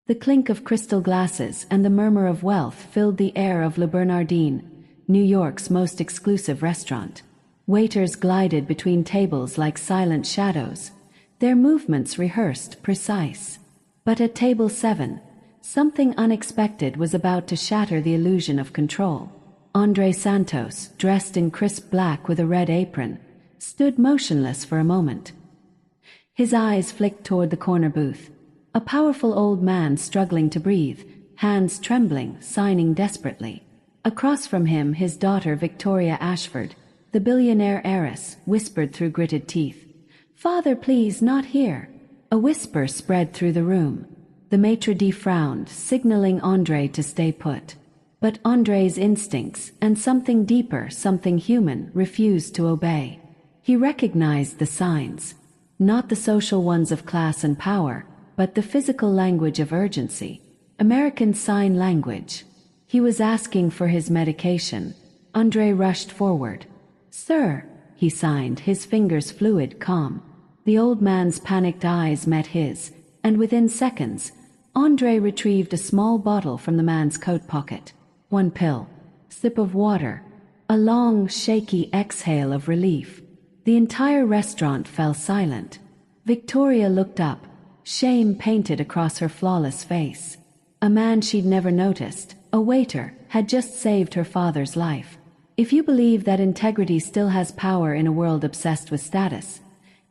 The clink of crystal glasses and the murmur of wealth filled the air of Le Bernardin, New York's most exclusive restaurant. Waiters glided between tables like silent shadows, their movements rehearsed, precise. But at table 7, something unexpected was about to shatter the illusion of control. Andre Santos, dressed in crisp black with a red apron, stood motionless for a moment. His eyes flicked toward the corner booth. A powerful old man struggling to breathe, hands trembling, signing desperately. Across from him, his daughter Victoria Ashford, the billionaire heiress, whispered through gritted teeth, "Father, please, not here." A whisper spread through the room. The maitre d' frowned, signaling Andre to stay put. But Andre's instincts, and something deeper, something human, refused to obey. He recognized the signs. Not the social ones of class and power, but the physical language of urgency. American Sign Language. He was asking for his medication. Andre rushed forward. "Sir," he signed, his fingers fluid, calm. The old man's panicked eyes met his, and within seconds, Andre retrieved a small bottle from the man's coat pocket. One pill. Sip of water. A long, shaky exhale of relief. The entire restaurant fell silent. Victoria looked up, shame painted across her flawless face. A man she'd never noticed, a waiter, had just saved her father's life. If you believe that integrity still has power in a world obsessed with status,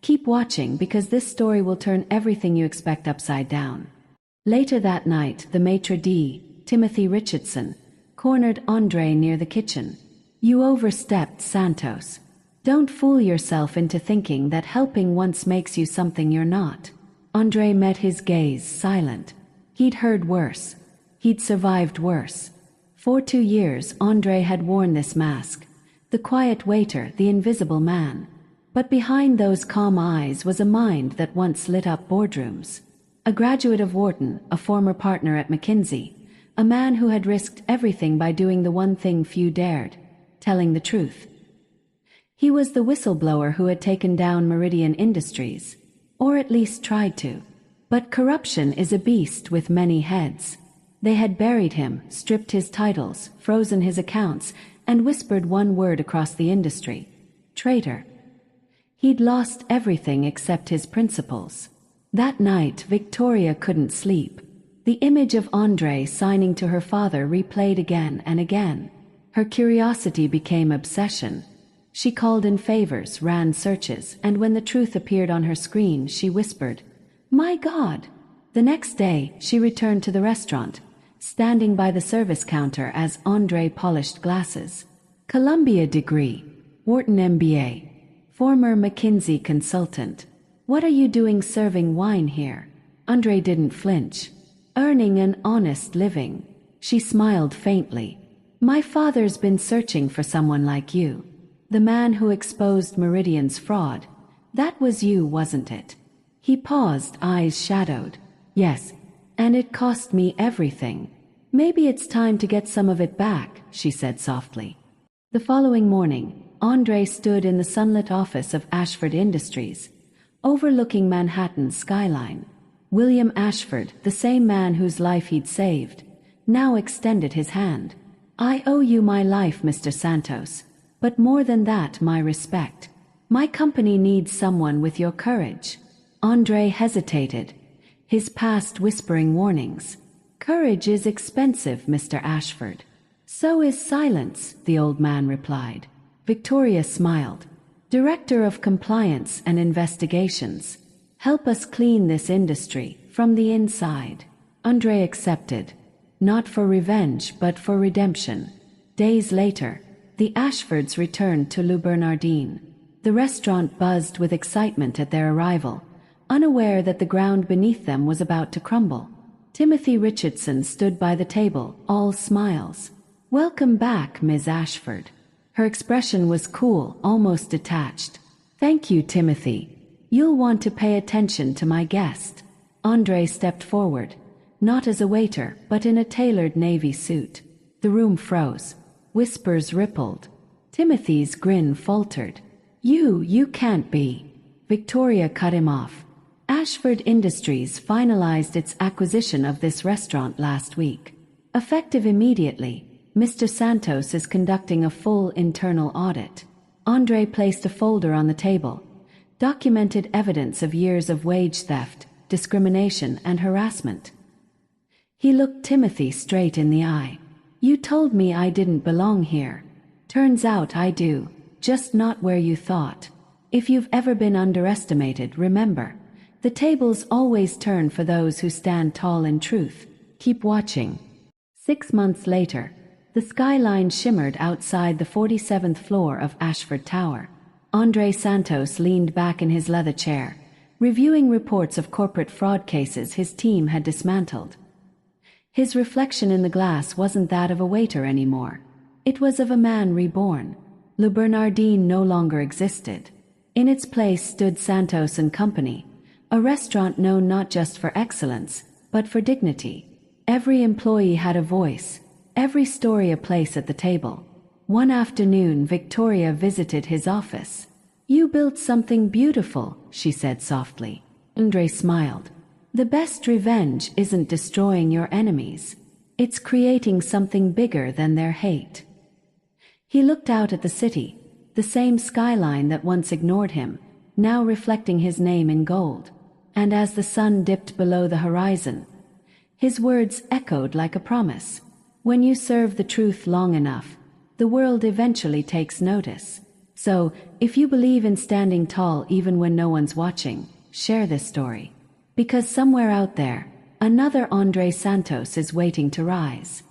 keep watching, because this story will turn everything you expect upside down. Later that night, the maitre d', Timothy Richardson, cornered Andre near the kitchen. "You overstepped, Santos. Don't fool yourself into thinking that helping once makes you something you're not." Andre met his gaze, silent. He'd heard worse. He'd survived worse. For 2 years, Andre had worn this mask. The quiet waiter, the invisible man. But behind those calm eyes was a mind that once lit up boardrooms. A graduate of Wharton, a former partner at McKinsey, a man who had risked everything by doing the one thing few dared, telling the truth. He was the whistleblower who had taken down Meridian Industries, or at least tried to. But corruption is a beast with many heads. They had buried him, stripped his titles, frozen his accounts, and whispered one word across the industry: traitor. He'd lost everything except his principles. That night, Victoria couldn't sleep. The image of Andre signing to her father replayed again and again. Her curiosity became obsession. She called in favors, ran searches, and when the truth appeared on her screen, she whispered, "My God!" The next day, she returned to the restaurant, standing by the service counter as Andre polished glasses. Columbia degree, Wharton MBA, former McKinsey consultant. "What are you doing serving wine here?" Andre didn't flinch. "Earning an honest living." She smiled faintly. "My father's been searching for someone like you. The man who exposed Meridian's fraud. That was you, wasn't it?" He paused, eyes shadowed. "Yes, and it cost me everything. Maybe it's time to get some of it back," she said softly. The following morning, Andre stood in the sunlit office of Ashford Industries, overlooking Manhattan's skyline. William Ashford, the same man whose life he'd saved, now extended his hand. "I owe you my life, Mr. Santos, but more than that, my respect. My company needs someone with your courage." Andre hesitated, his past whispering warnings. "Courage is expensive, Mr. Ashford." "So is silence," the old man replied. Victoria smiled. "Director of Compliance and Investigations. Help us clean this industry from the inside." Andre accepted, not for revenge but for redemption. Days later, the Ashfords returned to Le Bernardin. The restaurant buzzed with excitement at their arrival, unaware that the ground beneath them was about to crumble. Timothy Richardson stood by the table, all smiles. "Welcome back, Ms. Ashford." Her expression was cool, almost detached. "Thank you, Timothy. You'll want to pay attention to my guest." Andre stepped forward, not as a waiter, but in a tailored navy suit. The room froze. Whispers rippled. Timothy's grin faltered. You can't be." Victoria cut him off. Ashford Industries finalized its acquisition of this restaurant last week. Effective immediately, Mr. Santos is conducting a full internal audit. Andre placed a folder on the table. Documented evidence of years of wage theft, discrimination, and harassment. He looked Timothy straight in the eye. You told me I didn't belong here. Turns out I do, just not where you thought. If you've ever been underestimated, remember, the tables always turn for those who stand tall in truth. Keep watching. 6 months later, the skyline shimmered outside the 47th floor of Ashford Tower. Andre Santos leaned back in his leather chair, reviewing reports of corporate fraud cases his team had dismantled. His reflection in the glass wasn't that of a waiter anymore. It was of a man reborn. Le Bernardin no longer existed. In its place stood Santos and Company, a restaurant known not just for excellence, but for dignity. Every employee had a voice, every story a place at the table. One afternoon, Victoria visited his office. You built something beautiful, she said softly. Andre smiled. The best revenge isn't destroying your enemies. It's creating something bigger than their hate. He looked out at the city, the same skyline that once ignored him, now reflecting his name in gold. And as the sun dipped below the horizon, his words echoed like a promise. When you serve the truth long enough, the world eventually takes notice. So, if you believe in standing tall even when no one's watching, share this story. Because somewhere out there, another Andre Santos is waiting to rise.